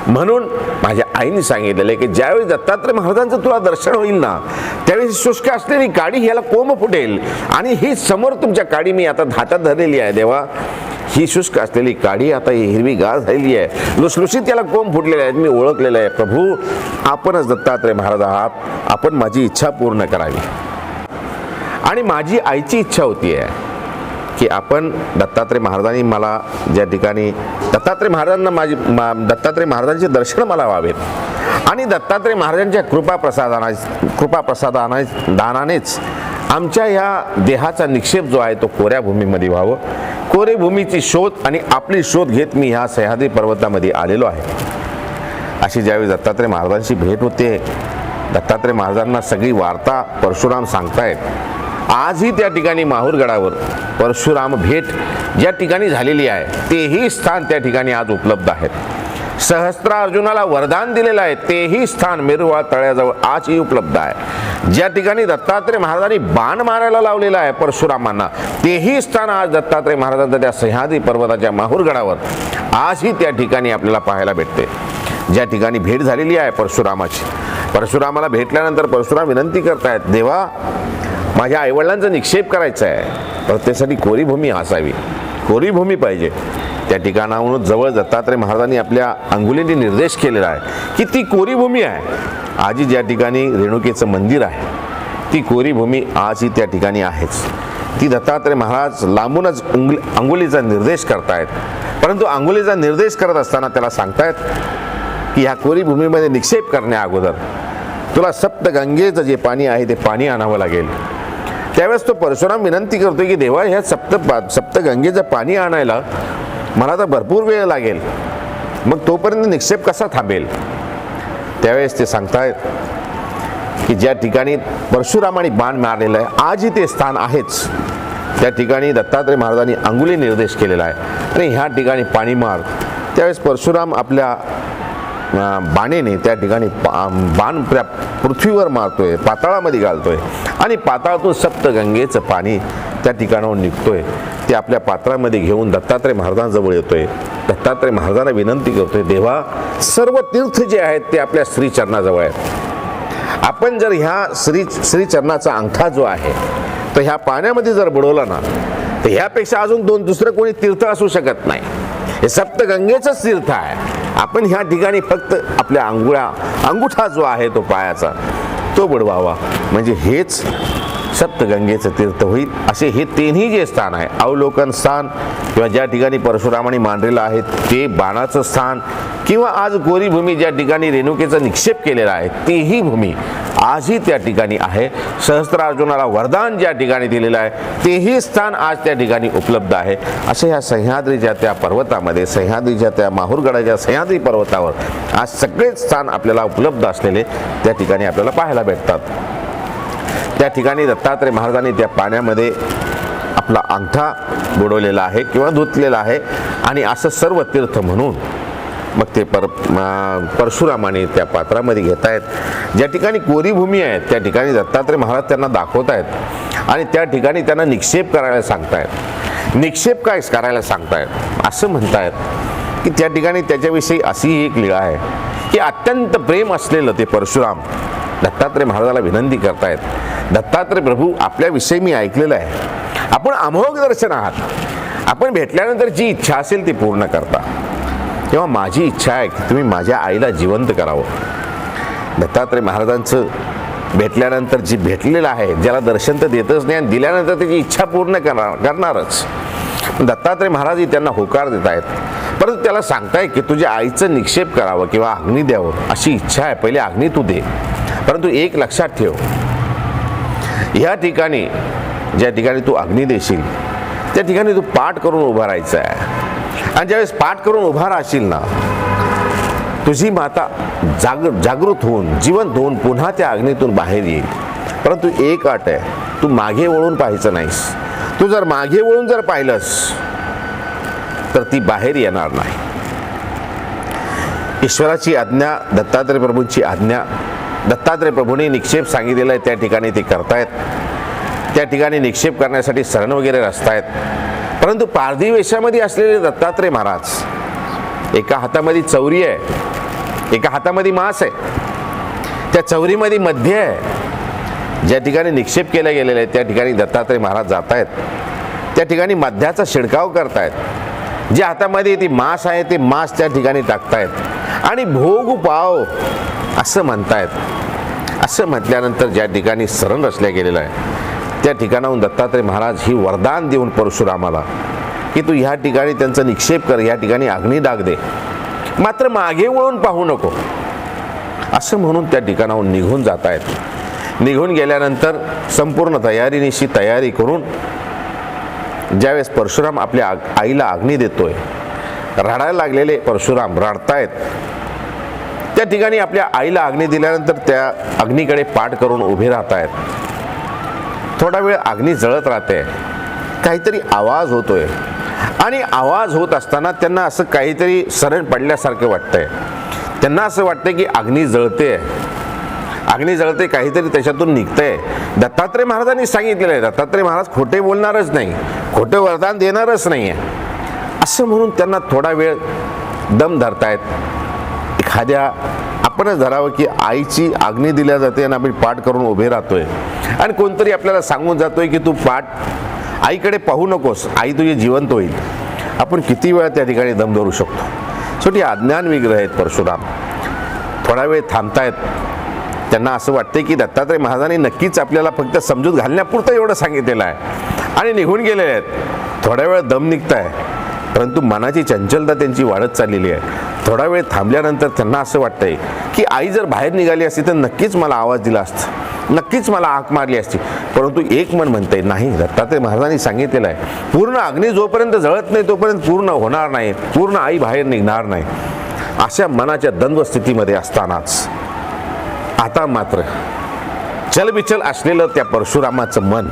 म्हणून माझ्या आईने सांगितलेलं आहे की ज्यावेळी दत्तात्रय महाराजांचं तुला दर्शन होईल ना, त्यावेळी शुष्क असलेली काडी ह्याला कोंब फुटेल. आणि ही समोर तुमच्या काडी मी आता हातात धरलेली आहे देवा. ही शुष्क असलेली काडी आता ही हिरवी गार झालेली आहे, लुसलुशीत त्याला कोंब फुटलेले आहेत. मी ओळखलेलं आहे प्रभू, आपणच दत्तात्रय महाराज आहात. आपण माझी इच्छा पूर्ण करावी. आणि माझी आईची इच्छा होती आहे की आपण दत्तात्रय महाराजांनी मला ज्या ठिकाणी दत्तात्रय महाराजांचे दर्शन मला व्हावेत आणि दत्तात्रय महाराजांच्या दानानेच आमच्या ह्या देहाचा निक्षेप जो आहे तो कोऱ्या भूमीमध्ये व्हावं. कोरे भूमीची शोध आणि आपली शोध घेत मी ह्या सह्याद्री पर्वतामध्ये आलेलो आहे. अशी ज्यावेळी दत्तात्रय महाराजांची भेट होते, दत्तात्रय महाराजांना सगळी वार्ता परशुराम सांगतायत. आजही त्या ठिकाणी माहूरगडावर परशुराम भेट ज्या ठिकाणी झालेली आहे तेही स्थान त्या ठिकाणी आज उपलब्ध आहेत. सहस्त्रार्जुनाला वरदान दिलेलं आहे तेही स्थान मेरुवाळ तळ्याजवळ आजही उपलब्ध आहे. ज्या ठिकाणी दत्तात्रय महाराजांनी बाण मारायला लावलेला आहे परशुरामांना, तेही स्थान आज दत्तात्रय महाराजांच्या त्या सह्याद्री पर्वताच्या माहूरगडावर आजही त्या ठिकाणी आपल्याला पाहायला भेटते. ज्या ठिकाणी भेट झालेली आहे परशुरामाची, परशुरामाला भेटल्यानंतर परशुराम विनंती करतायत, देवा माझ्या आईवडिलांचा निक्षेप करायचा आहे, तर त्यासाठी कोरी भूमी असावी, कोरी भूमी पाहिजे. त्या ठिकाणाहून जवळ दत्तात्रय महाराजांनी आपल्या अंगुलीने निर्देश केलेला आहे की ती कोरी भूमी आहे. आजही ज्या ठिकाणी रेणुकेचं मंदिर आहे ती कोरी भूमी आजही त्या ठिकाणी आहेच. ती दत्तात्रय महाराज लांबूनच अंगुलीचा निर्देश करतायत. परंतु अंगुलीचा निर्देश करत असताना त्याला सांगतायत की ह्या कोरी भूमीमध्ये निक्षेप करण्या अगोदर तुला सप्तगंगेचं जे पाणी आहे ते पाणी आणावं लागेल. त्यावेळेस तो परशुराम विनंती करतोय की देवा ह्या सप्तगंगेचं पाणी आणायला मला तर भरपूर वेळ लागेल, मग तोपर्यंत निक्षेप कसा थांबेल. त्यावेळेस ते सांगतायत की ज्या ठिकाणी परशुरामाने बाण मारलेलं आहे आजही ते स्थान आहेच. त्या ठिकाणी दत्तात्रय महाराजांनी अंगुली निर्देश केलेला आहे आणि ह्या ठिकाणी पाणी मार. त्यावेळेस परशुराम आपल्या बाणेने त्या ठिकाणी बाण पृथ्वीवर मारतोय, पाताळामध्ये घालतोय आणि पाताळातून सप्तगंगेचं पाणी त्या ठिकाणाहून निघतोय. ते आपल्या पात्रामध्ये घेऊन दत्तात्रय महाराजांजवळ येतोय. दत्तात्रय महाराजांना विनंती करतोय, देवा सर्व तीर्थ जे आहेत ते आपल्या श्रीचरणाजवळ आहेत. आपण जर ह्या श्रीचरणाचा अंगठा जो आहे तर ह्या पाण्यामध्ये जर बुडवला ना तर ह्यापेक्षा अजून दुसरं कोणी तीर्थ असू शकत नाही. हे सप्तगंगेचंच तीर्थ आहे. आपण ह्या ठिकाणी फक्त आपल्या अंगुठा जो आहे तो पायाचा तो बुडवावा, म्हणजे हेच सप्तगंगेचं तीर्थ होईल. असे हे तिन्ही जे स्थान आहे, अवलोकन स्थान किंवा ज्या ठिकाणी परशुरामाने मांडलेलं आहे ते बाणाचं स्थान, किंवा आज कोरी भूमी ज्या ठिकाणी रेणुकेचा निक्षेप केलेला आहे तेही भूमी आजही त्या ठिकाणी आहे. सहस्त्रार्जुनाला वरदान ज्या ठिकाणी दिलेलं आहे तेही स्थान आज त्या ठिकाणी उपलब्ध आहे. अशा ह्या सह्याद्रीच्या त्या पर्वतामध्ये, सह्याद्रीच्या त्या माहूरगडाच्या सह्याद्री पर्वतावर आज सगळेच स्थान आपल्याला उपलब्ध असलेले त्या ठिकाणी आपल्याला पाहायला भेटतात. त्या ठिकाणी दत्तात्रय महाराजांनी त्या पाण्यामध्ये आपला अंगठा बुडवलेला आहे किंवा धुतलेला आहे आणि असं सर्व तीर्थ म्हणून मग ते परशुरामाने त्या पात्रामध्ये घेत आहेत. ज्या ठिकाणी कोरी भूमी आहे त्या ठिकाणी दत्तात्रय महाराज त्यांना दाखवत आहेत आणि त्या ठिकाणी त्यांना निक्षेप करायला सांगतायत. निक्षेप काय करायला सांगतायत असं म्हणतायत की त्या ठिकाणी त्याच्याविषयी अशी एक लीळा आहे की अत्यंत प्रेम असलेलं ते परशुराम दत्तात्रय महाराजाला विनंती करतायत, दत्तात्रय प्रभू आपल्याविषयी मी ऐकलेलं आहे, आपण अमोघ दर्शन आहात, आपण भेटल्यानंतर जी इच्छा असेल ती पूर्ण करता, तेव्हा माझी इच्छा आहे की तुम्ही माझ्या आईला जिवंत करावं. दत्तात्रय महाराजांचं भेटल्यानंतर जी भेटलेलं आहे, ज्याला दर्शन तर देतच नाही आणि दिल्यानंतर त्याची इच्छा पूर्ण करणारच. दत्तात्रय महाराजही त्यांना होकार देत आहेत, परंतु त्याला सांगताय की तुझ्या आईचं निक्षेप करावं किंवा अग्नी द्यावं अशी इच्छा आहे, पहिले अग्नी तू दे. परंतु एक लक्षात ठेव, ह्या ठिकाणी ज्या ठिकाणी तू अग्नी देशील त्या ठिकाणी तू पाठ करून उभा राहायचं आहे आणि ज्यावेळेस पाठ करून उभा राहशील ना तुझी माता जागृत होऊन जिवंत होऊन पुन्हा त्या अग्नीतून बाहेर येईल. परंतु एक अट आहे, तू मागे वळून पाहायचं नाहीस. तू जर मागे वळून जर पाहिलंस तर ती बाहेर येणार नाही. ईश्वराची आज्ञा, दत्तात्रय प्रभूंची आज्ञा, दत्तात्रय प्रभूंनी निक्षेप सांगितलेला आहे त्या ठिकाणी ते करतायत. त्या ठिकाणी निक्षेप करण्यासाठी सरण वगैरे रचतायत. परंतु पारधी वेशामध्ये असलेले दत्तात्रय महाराज, एका हातामध्ये चौरी आहे, एका हातामध्ये मास आहे. त्या चौरीमध्ये मध्य आहे. ज्या ठिकाणी निक्षेप केला गेलेला आहे त्या ठिकाणी दत्तात्रय महाराज जात आहेत. त्या ठिकाणी मध्याचा शिडकाव करतायत. ज्या हातामध्ये ती मास आहे ते मास त्या ठिकाणी टाकतायत आणि भोग पाव असं म्हणतायत. असं म्हटल्यानंतर ज्या ठिकाणी सरण रचल्या गेलेलं आहे त्या ठिकाणाहून दत्तात्रय महाराज ही वरदान देऊन परशुरामाला की तू ह्या ठिकाणी त्यांचा निक्षेप कर, ह्या ठिकाणी अग्नी डाग दे, मात्र मागे वळून पाहू नको, असं म्हणून त्या ठिकाणाहून निघून जात आहेत. निघून गेल्यानंतर संपूर्ण तयारीनिशी तयारी करून ज्यावेळेस परशुराम आपल्या आईला अग्नी देतोय, रडायला लागलेले परशुराम रडतायत. त्या ठिकाणी आपल्या आईला अग्नी दिल्यानंतर त्या अग्नीकडे पाठ करून उभे राहत आहेत. थोडा वेळ अग्नी जळत राहते, काहीतरी आवाज होतोय आणि आवाज होत असताना त्यांना असं काहीतरी सरण पडल्यासारखं वाटतंय. त्यांना असं वाटतंय की अग्नी जळते, अग्नी जळते, काहीतरी त्याच्यातून निघतंय. दत्तात्रय महाराजांनी सांगितलेलं आहे, दत्तात्रय महाराज खोटे बोलणारच नाही, खोटे वरदान देणारच नाही आहे, असं म्हणून त्यांना थोडा वेळ दम धरतायत. एखाद्या आपणच धरावं की आईची अग्नी दिल्या जाते आणि आपण पाठ करून उभे राहतोय आणि कोणतरी आपल्याला सांगून जातोय की तू पाठ आईकडे पाहू नकोस, आई तुझी जिवंत होईल. आपण किती वेळा त्या ठिकाणी दम धरू शकतो. शेवटी अज्ञान विग्रह आहेत परशुराम. थोडा वेळ थांबतायत. त्यांना असं वाटतंय की दत्तात्रय महाराजांनी नक्कीच आपल्याला फक्त समजूत घालण्यापुरतं एवढं सांगितलेलं आहे आणि निघून गेलेले आहेत. थोड्या वेळ दम निघताय, परंतु मनाची चंचलता त्यांची वाढत चाललेली आहे. थोडा वेळ थांबल्यानंतर त्यांना असं वाटतंय की आई जर बाहेर निघाली असती तर नक्कीच मला आवाज दिला असता, नक्कीच मला हाक मारली असती. परंतु एक मन म्हणतंय नाही, दत्तात्रय महाराजांनी सांगितलेलं आहे पूर्ण अग्नी जोपर्यंत जळत नाही तोपर्यंत पूर्ण होणार नाही, पूर्ण आई बाहेर निघणार नाही. अशा मनाच्या द्वंद्व स्थितीमध्ये असतानाच आता मात्र चलबिचल असलेलं त्या परशुरामाचं मन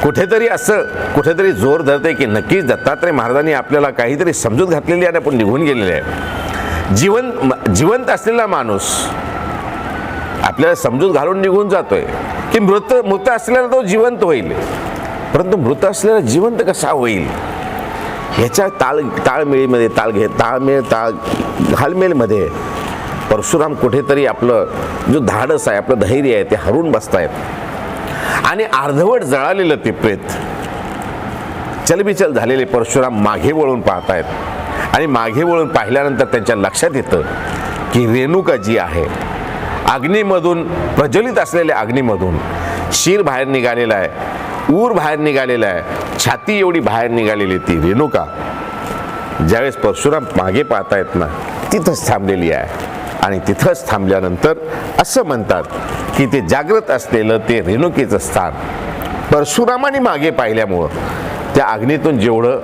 कुठेतरी जोर धरते की नक्कीच दत्तात्रय महाराजांनी आपल्याला काहीतरी समजूत घातलेली आहे, आपण निघून गेलेले आहे. जिवंत असलेला माणूस आपल्याला समजूत घालून निघून जातोय की मृत असलेला तो जिवंत होईल, परंतु मृत असलेला जिवंत कसा होईल ह्याच्या ताळमेळीमध्ये घालमेलमध्ये परशुराम कुठेतरी आपलं जो धाडस आहे, आपलं धैर्य आहे ते हरून बसतायत. आणि अर्धवट जळालेलं ते प्रेत चलबिचल झालेले परशुराम मागे वळून पाहतायत आणि मागे वळून पाहिल्यानंतर त्यांच्या लक्षात येतं की रेणुका जी आहे, अग्नीमधून प्रज्वलित असलेल्या अग्नीमधून शिर बाहेर निघालेला आहे, ऊर बाहेर निघालेला आहे, छाती एवढी बाहेर निघालेली ती रेणुका ज्यावेळेस परशुराम मागे पाहतायत ना तिथंच थांबलेली आहे. आणि तिथंच थांबल्यानंतर असं म्हणतात की ते जागृत असलेलं ते रेणुकेचं स्थान परशुरामाने मागे पाहिल्यामुळं त्या अग्नीतून जेवढं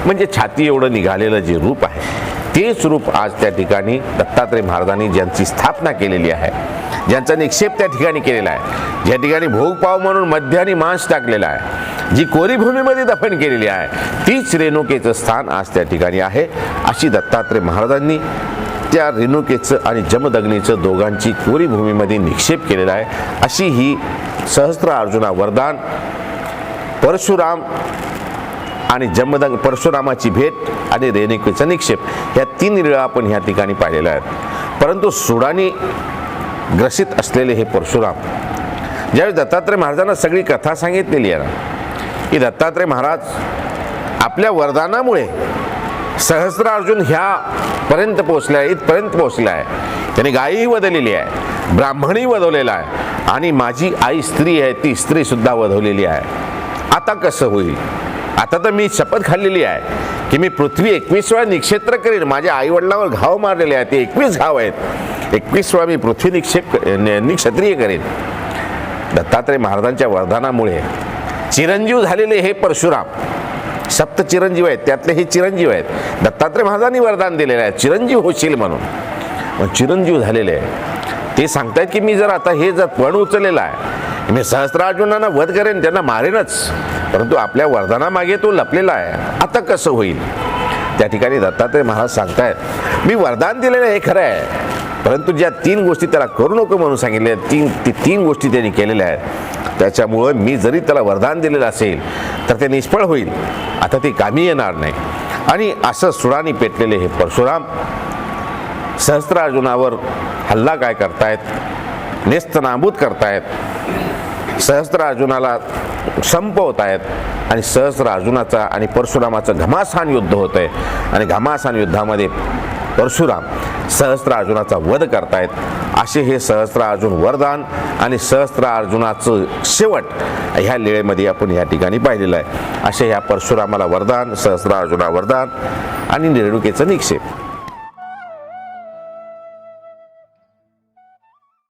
म्हणजे छाती एवढं निघालेलं जे रूप आहे तेच रूप आज त्या ठिकाणी दत्तात्रय महाराजांनी ज्यांची स्थापना केलेली आहे, ज्यांचा निक्षेप त्या ठिकाणी केलेला आहे, ज्या ठिकाणी भोगपाव म्हणून मध्य आणि मांस टाकलेला आहे, जी कोरी भूमीमध्ये दफन केलेली आहे, तीच रेणुकेचं स्थान आज त्या ठिकाणी आहे. अशी दत्तात्रय महाराजांनी त्या रेणुकेचं आणि जमदग्नीचं दोघांची कोरी भूमीमध्ये निक्षेप केलेला आहे. अशी ही सहस्त्रार्जुना वरदान, परशुराम आणि परशुरामाची भेट आणि रेणुकेचा निक्षेप ह्या तीन लीळा आपण ह्या ठिकाणी पाहिलेल्या आहेत. परंतु सुडाने ग्रसित असलेले हे परशुराम ज्यावेळी दत्तात्रय महाराजांना सगळी कथा सांगितलेली आहे ना की दत्तात्रय महाराज आपल्या वरदानामुळे सहस्त्रार्जुन ह्या पर्यंत पोहोचलाय, इथपर्यंत पोहोचला आहे. त्याने गायही वधलेली आहे, ब्राह्मणही वधवलेला आहे आणि माझी आई स्त्री आहे ती स्त्री सुद्धा वधवलेली आहे. आता कसं होईल? आता तर मी शपथ खाल्लेली आहे की मी पृथ्वी 21 वेळा निक्षेत्र करेन. माझ्या आई वडिलांवर घाव मारलेले आहेत, ते 21 घाव आहेत, 21 वेळा मी पृथ्वी निक्षत्रिय करेन. दत्तात्रय महाराजांच्या वरदानामुळे चिरंजीव झालेले हे परशुराम, सप्त चिरंजीव आहेत त्यातले हे चिरंजीव आहेत. दत्तात्रय महाराजांनी वरदान दिलेलं आहे चिरंजीव होशील म्हणून. चिरंजीव झालेले आहे ते सांगतायत की मी जर आता हे जर पण उचललेलं आहे, मी सहस्त्रार्जुनांना वध करेन, त्यांना मारेनच, परंतु आपल्या वरदानामागे तो लपलेला आहे. आता कसं होईल? त्या ठिकाणी दत्तात्रय महाराज सांगतायत मी वरदान दिलेलं हे खरं आहे, परंतु ज्या 3 गोष्टी त्याला करू नको म्हणून सांगितल्या तीन गोष्टी त्यांनी केलेल्या आहेत, त्याच्यामुळं मी जरी त्याला वरदान दिलेलं असेल तर ते निष्फळ होईल, आता ते कामी येणार नाही. आणि असं सुराने पेटलेले हे परशुराम सहस्त्रार्जुनावर हल्ला काय करतायत, नेस्तनाबूत करतायत, सहस्त्रार्जुनाला संपवत आहेत आणि सहस्त्रार्जुनाचा आणि परशुरामाचं घमासान युद्ध होत आहे आणि घमासान युद्धामध्ये परशुराम सहस्त्रार्जुनाचा वध करतायत. असे हे सहस्त्रार्जुन वरदान आणि सहस्त्रार्जुनाचं शेवट ह्या लीळेमध्ये आपण या ठिकाणी पाहिलेलं आहे. असे ह्या परशुरामाला वरदान, सहस्त्रार्जुना वरदान आणि निरडुकेचं निक्षेप.